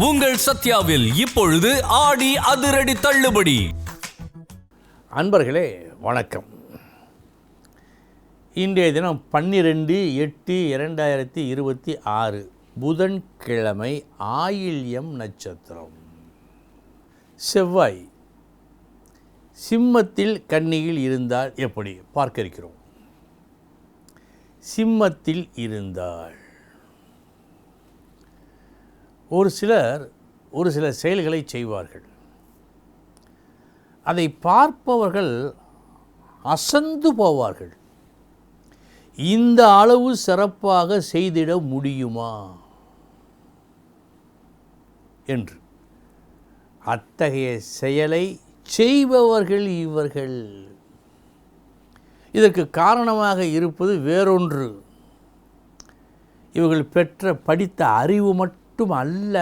உங்கள் சத்யாவில் இப்பொழுது ஆடி அதிரடி தள்ளுபடி. அன்பர்களே வணக்கம். இன்றைய தினம் 12/8/2026 புதன்கிழமை, ஆயில்யம் நட்சத்திரம். செவ்வாய் சிம்மத்தில் கன்னியில் இருந்தால் எப்படி பார்க்க இருக்கிறோம். சிம்மத்தில் இருந்தால் ஒரு சில செயல்களை செய்வார்கள். அதை பார்ப்பவர்கள் அசந்து போவார்கள். இந்த அளவு சிறப்பாக செய்திட முடியுமா என்று. அத்தகைய செயலை செய்பவர்கள் இவர்கள். இதற்கு காரணமாக இருப்பது வேறொன்று. இவர்கள் படித்த அறிவு மட்டும் அல்ல,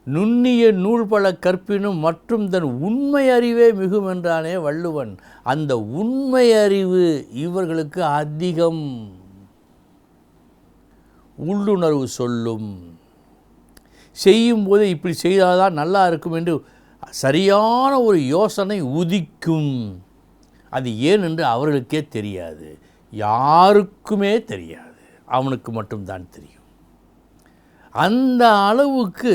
நுண்ணிய நூல்பல கற்பினும் மற்றும் தன் உண்மை அறிவே மிகும் என்றானே வள்ளுவன். அந்த உண்மை அறிவு இவர்களுக்கு அதிகம். உள்ளுணர்வு சொல்லும். செய்யும்போது இப்படி செய்தால்தான் நல்லா இருக்கும் என்று சரியான ஒரு யோசனை உதிக்கும். அது ஏன் என்று அவர்களுக்கே தெரியாது, யாருக்குமே தெரியாது, அவனுக்கு மட்டும்தான் தெரியும். அந்த அளவுக்கு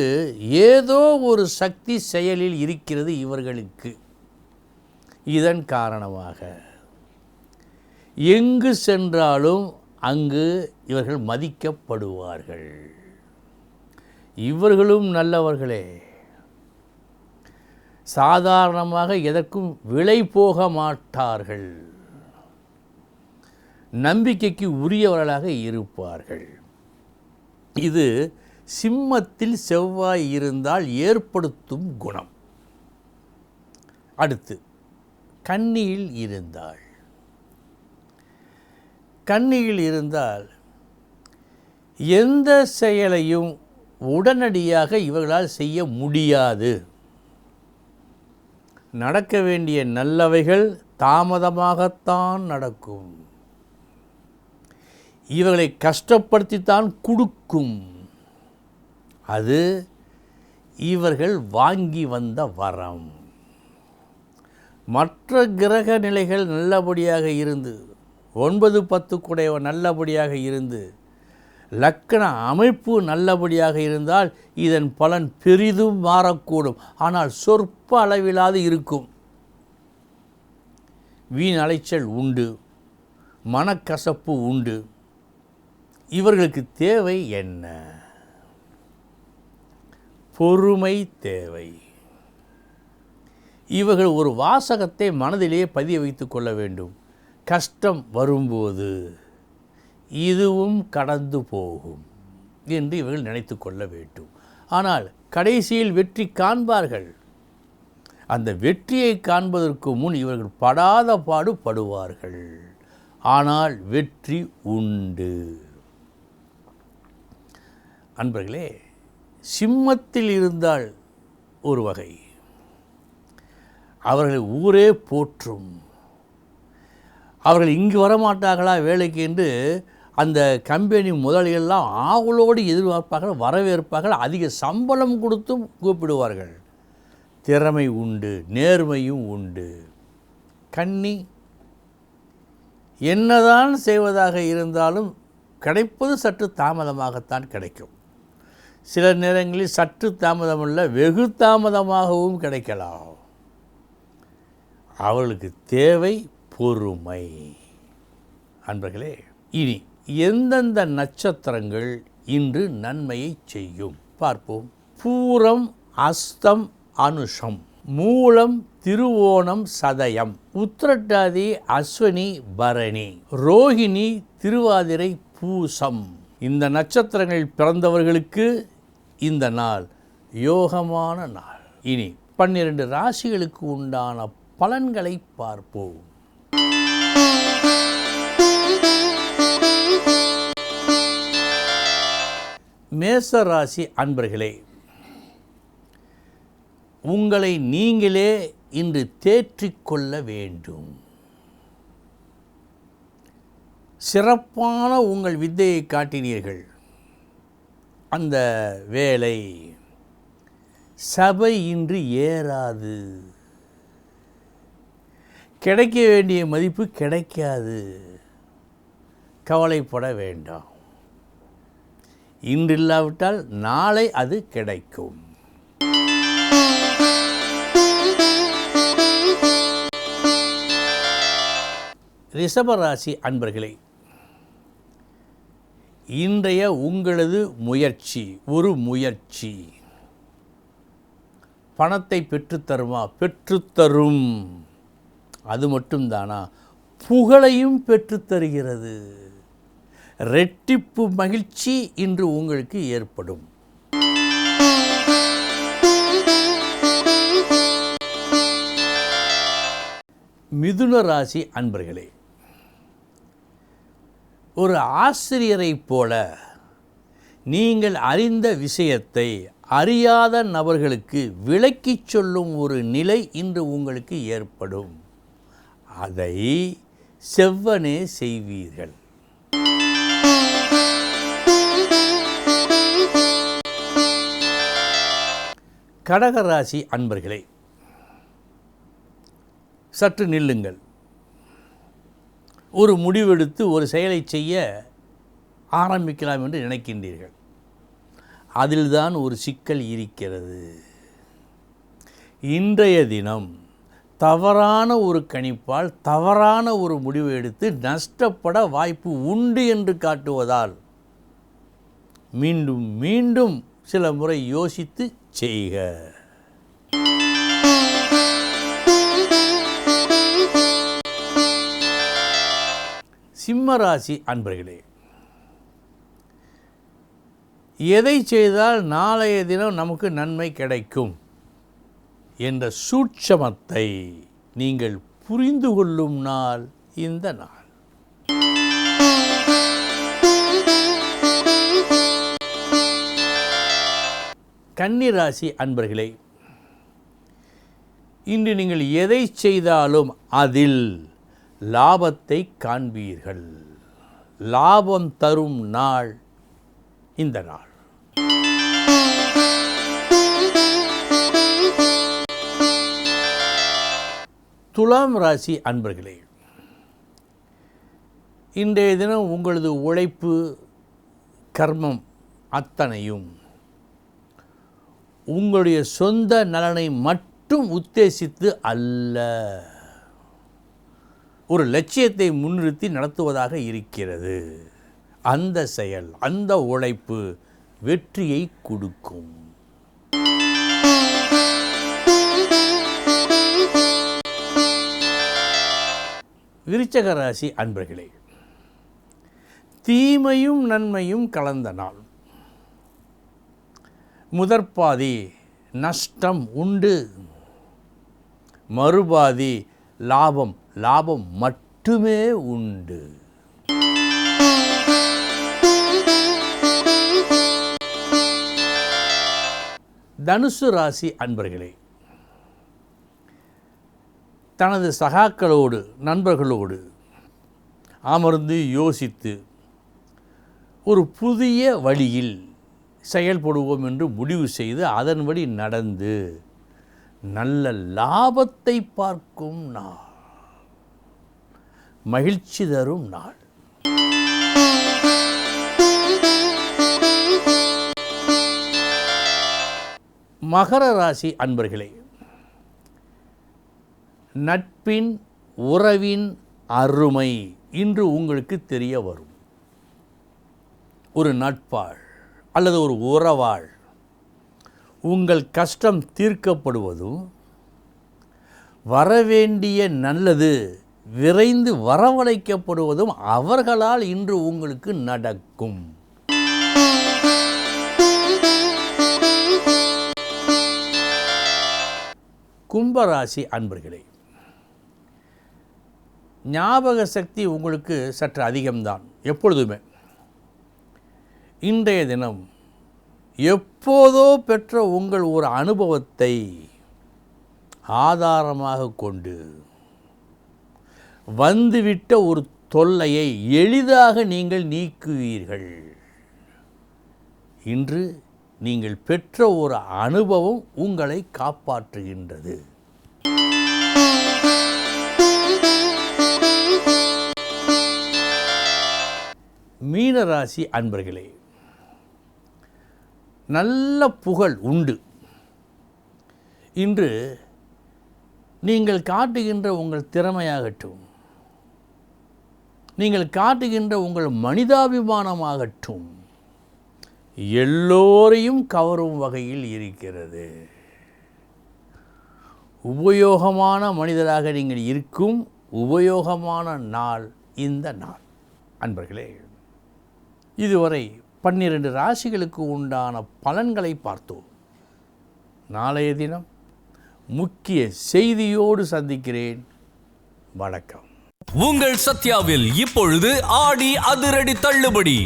ஏதோ ஒரு சக்தி செயலில் இருக்கிறது இவர்களுக்கு. இதன் காரணமாக எங்கு சென்றாலும் அங்கு இவர்கள் மதிக்கப்படுவார்கள். இவர்களும் நல்லவர்களே. சாதாரணமாக எதற்கும் விலை போக மாட்டார்கள். நம்பிக்கைக்கு உரியவர்களாக இருப்பார்கள். இது சிம்மத்தில் செவ்வாய் இருந்தால் ஏற்படுத்தும் குணம். அடுத்து கன்னியில் இருந்தால் எந்த செயலையும் உடனடியாக இவர்களால் செய்ய முடியாது. நடக்க வேண்டிய நல்லவைகள் தாமதமாகத்தான் நடக்கும். இவர்களை கஷ்டப்படுத்தித்தான் கொடுக்கும். அது இவர்கள் வாங்கி வந்த வரம். மற்ற கிரக நிலைகள் நல்லபடியாக இருந்து, 9-10 கூடைய நல்லபடியாக இருந்து, லக்கண அமைப்பு நல்லபடியாக இருந்தால் இதன் பலன் பெரிதும் மாறக்கூடும். ஆனால் சொற்ப அளவிலாது இருக்கும். வீண் அலைச்சல் உண்டு, மனக்கசப்பு உண்டு. இவர்களுக்கு தேவை என்ன? பொறுமை தேவை. இவர்கள் ஒரு வாசகத்தை மனதிலேயே பதிய வைத்து கொள்ள வேண்டும். கஷ்டம் வரும்போது இதுவும் கடந்து போகும் என்று இவர்கள் நினைத்து கொள்ள வேண்டும். ஆனால் கடைசியில் வெற்றி காண்பார்கள். அந்த வெற்றியை காண்பதற்கு முன் இவர்கள் படாத பாடு படுவார்கள். ஆனால் வெற்றி உண்டு. அன்பர்களே, சிம்மத்தில் இருந்தால் ஒரு வகை. அவர்களை ஊரே போற்றும். அவர்கள் இங்கு வரமாட்டார்களா வேலைக்கு என்று அந்த கம்பெனி முதலியெல்லாம் ஆவலோடு எதிர்பார்ப்பார்கள், வரவேற்பார்கள். அதிக சம்பளம் கொடுத்தும் கூப்பிடுவார்கள். திறமை உண்டு, நேர்மையும் உண்டு. கன்னி என்னதான் செய்வதாக இருந்தாலும் கிடைப்பது சற்று தாமதமாகத்தான் கிடைக்கும். சில நேரங்களில் சற்று தாமதமல்ல, வெகு தாமதமாகவும் கிடைக்கலாம். அவர்களுக்கு தேவை பொறுமை. அன்பர்களே, இனி எந்தெந்த நட்சத்திரங்கள் இன்று நன்மையை செய்யும் பார்ப்போம். பூரம், அஸ்தம், அனுஷம், மூலம், திருவோணம், சதயம், உத்திரட்டாதி, அஸ்வினி, பரணி, ரோகிணி, திருவாதிரை, பூசம். இந்த நட்சத்திரங்களில் பிறந்தவர்களுக்கு இந்த நாள் யோகமான நாள். இனி 12 ராசிகளுக்கு உண்டான பலன்களை பார்ப்போம். மேச ராசி அன்பர்களே, உங்களை நீங்களே இன்று தேற்றிக்கொள்ள வேண்டும். சிறப்பான உங்கள் வித்தையை காட்டினீர்கள். அந்த வேலை சபை இன்று ஏறாது, கிடைக்க வேண்டிய மதிப்பு கிடைக்காது. கவலைப்பட வேண்டாம். இன்று இல்லாவிட்டால் நாளை அது கிடைக்கும். ரிஷபராசி அன்பர்களே, இன்றைய உங்களது முயற்சி ஒரு முயற்சி பணத்தை பெற்றுத்தருமா? பெற்றுத்தரும். அது மட்டும்தானா, புகழையும் பெற்றுத்தருகிறது. ரெட்டிப்பு மகிழ்ச்சி இன்று உங்களுக்கு ஏற்படும். மிதுன ராசி அன்பர்களே, ஒரு ஆசிரியரைப் போல நீங்கள் அறிந்த விஷயத்தை அறியாத நபர்களுக்கு விளக்கிச் சொல்லும் ஒரு நிலை இன்று உங்களுக்கு ஏற்படும். அதை செவ்வனே செய்வீர்கள். கடகராசி அன்பர்களே, சற்று நில்லுங்கள். ஒரு முடிவெடுத்து ஒரு செயலை செய்ய ஆரம்பிக்கலாம் என்று நினைக்கின்றீர்கள். அதில்தான் ஒரு சிக்கல் இருக்கிறது. இன்றைய தினம் தவறான ஒரு கணிப்பால் தவறான ஒரு முடிவை எடுத்து நஷ்டப்பட வாய்ப்பு உண்டு என்று காட்டுவதால் மீண்டும் மீண்டும் சில முறை யோசித்து செய்க. சிம்மராசி அன்பர்களே, எதை செய்தால் நாளைய தினம் நமக்கு நன்மை கிடைக்கும் என்ற சூட்சமத்தை நீங்கள் புரிந்து கொள்ளும் நாள் இந்த நாள். கன்னிராசி அன்பர்களே, இன்று நீங்கள் எதை செய்தாலும் அதில் லாபத்தை காண்பீர்கள். லாபம் தரும் நாள் இந்த நாள். துலாம் ராசி அன்பர்களே, இன்றைய தினம் உங்களது உழைப்பு கர்மம் அத்தனையும் உங்களுடைய சொந்த நலனை மட்டும் உத்தேசித்து அல்ல, ஒரு லட்சியத்தை முன்னிறுத்தி நடத்துவதாக இருக்கிறது. அந்த செயல், அந்த உழைப்பு வெற்றியை கொடுக்கும். விருச்சிக ராசி அன்பர்களே, தீமையும் நன்மையும் கலந்த நாள். முதற்பாதி நஷ்டம் உண்டு, மறுபாதி லாபம் மட்டுமே உண்டு. தனுசு ராசி அன்பர்களே, தனது சகாக்களோடு நண்பர்களோடு அமர்ந்து யோசித்து ஒரு புதிய வழியில் செயல்படுவோம் என்று முடிவு செய்து அதன்படி நடந்து நல்ல லாபத்தை பார்க்கும் நாள், மகிழ்ச்சி தரும் நாள். மகர ராசி அன்பர்களே, நட்பின் உறவின் அருமை இன்று உங்களுக்கு தெரிய வரும். ஒரு நட்பாள் அல்லது ஒரு உறவாள் உங்கள் கஷ்டம் தீர்க்கப்படுவதும், வரவேண்டிய நல்லது விரைந்து வரவழைக்கப்படுவதும் அவர்களால் இன்று உங்களுக்கு நடக்கும். கும்பராசி அன்பர்களே, ஞாபக சக்தி உங்களுக்கு சற்று அதிகம்தான் எப்பொழுதுமே. இன்றைய தினம் எப்போதோ பெற்ற உங்கள் ஒரு அனுபவத்தை ஆதாரமாக கொண்டு வந்துவிட்ட ஒரு தொல்லையை எளிதாக நீங்கள் நீக்குவீர்கள். இன்று நீங்கள் பெற்ற ஒரு அனுபவம் உங்களை காப்பாற்றுகின்றது. மீனராசி அன்பர்களே, நல்ல புகழ் உண்டு. இன்று நீங்கள் காட்டுகின்ற உங்கள் திறமையாகட்டும், நீங்கள் காட்டுகின்ற உங்கள் மனிதாபிமானமாகட்டும், எல்லோரையும் கவரும் வகையில் இருக்கிறது. உபயோகமான மனிதராக நீங்கள் இருக்கும் உபயோகமான நாள் இந்த நாள். அன்பர்களே, இதுவரை 12 ராசிகளுக்கு உண்டான பலன்களை பார்த்தோம். நாளைய தினம் முக்கிய செய்தியோடு சந்திக்கிறேன். வணக்கம். உங்கள் சத்யாவில் இப்பொழுது ஆடி அதிரடி தள்ளுபடி.